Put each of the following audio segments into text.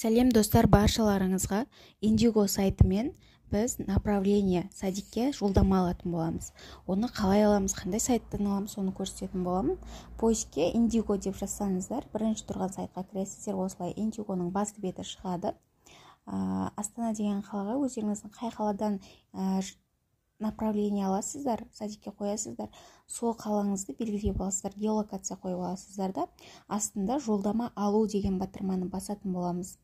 Сәлем достар, баршаларыңызға Индиго сайтымен біз направление садикке жолдама алатын боламыз. Оны қалай аламыз, қандай сайттан аламыз, соны көрсететін боламын. Поискке Индиго деп жазсаңыздар, бірінші тұрған сайтқа кіресіздер. Осылай Индигоның басты беті шығады. Астана деген қалаға өздеріңіздің қай қаладан направление аласыздар, садикке қоясыздар, сол қалаңызды белгілеп аласыздар, геолокация қойып аласыздар да, астында жолдама алу деген батырманы басатын боламыз.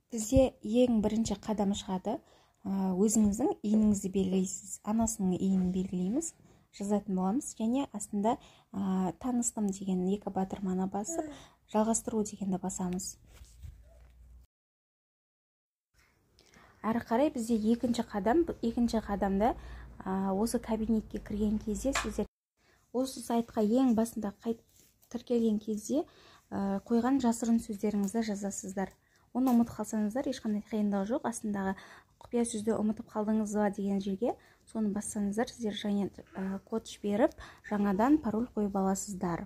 Бізде ең бірінші қадам шығады, өзіңіздің иініңізді белгілейсіз, анасының иінін белгілейміз, жазатын боламыз, және астында таныстым деген екі батырманы басып, жалғастыру дегенді басамыз. Әрі қарай бізде екінші қадамда осы кабинетке кірген кезде сіздер осы сайтқа ең басында тіркелген кезде қойған жасырын сөздеріңізді жазасыздар. Оны ұмытып қалсаңыздар, ешқандай қиындығы жоқ. Астындағы құпия сөзді ұмытып қалдыңыз ба деген жерге соны бассаңыздар, сіздер және код жіберіп, жаңадан пароль қойып аласыздар.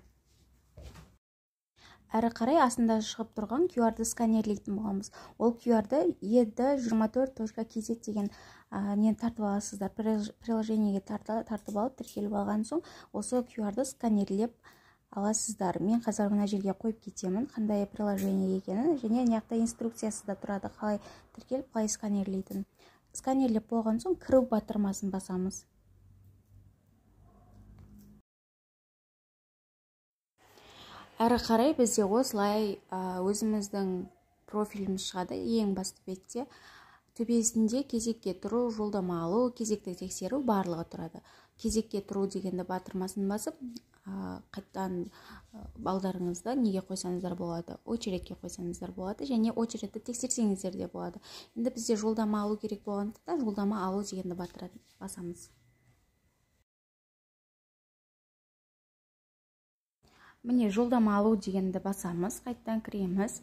Әрі қарай астында шығып тұрған QR-ды сканерлейтін боламыз. Ол QR-ды ed24.kz деген нені тартып аласыздар. Приложениеге тартып алып, тіркеліп алған соң, осы QR-ды сканерлеп аласыздар. Мен қазір мына жерге қойып кетемін, қандай приложение екенін, және неқта инструкциясы да тұрады, қалай тіркеліп, қалай сканерлейтін. Сканерлеп болған соң, кіру батырмасын басамыз. Әрі қарай бізде осылай өзіміздің профиліміз шығады. Ең басты бетте төбесінде кезекке тұру, жолдама алу, кезекті тексеру барлығы тұрады. Кезекке тұру дегенді батырмасын басып, қайттан балдарыңызды неге қойсаңыздар болады, очередке қойсаңыздар болады, және очередті тексерсеңіздер де болады. Енді бізде жолдама алу керек болғандықтан жолдама алу дегенді басамыз. Міне жолдама алу дегенді басамыз, қайттан кіреміз.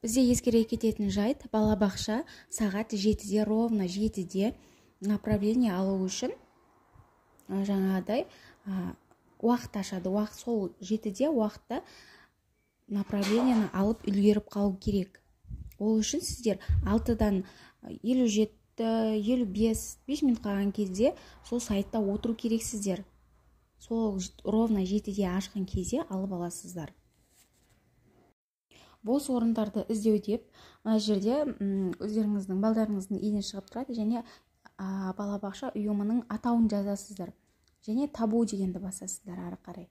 Бізде ескере кететін жайт, балабақша сағат 7-де, ровно 7-де направление алу үшін жаңағыдай уақыт ашады. Сол 7-де уақытта направлениені алып үлгеріп қалу керек. Ол үшін сіздер 6-дан 57, 55 минут қалған кезде сол сайтта отыру керексіздер. Сол ровно 7-де ашқан кезде алып аласыздар. Бос орындарды іздеу деп, мына жерде өздеріңіздің балдарыңыздың иіні шығып тұрады, және балабақша ұйымының атауын жазасыздар. Және табу дегенді басасыздар ары қарай.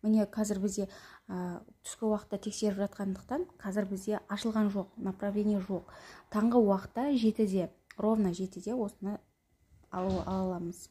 Міне қазір бізде түскі уақытта тексеріп жатқандықтан, қазір бізде ашылған жоқ, направление жоқ. Таңғы уақытта 7-де, ровно 7-де осыны аламыз.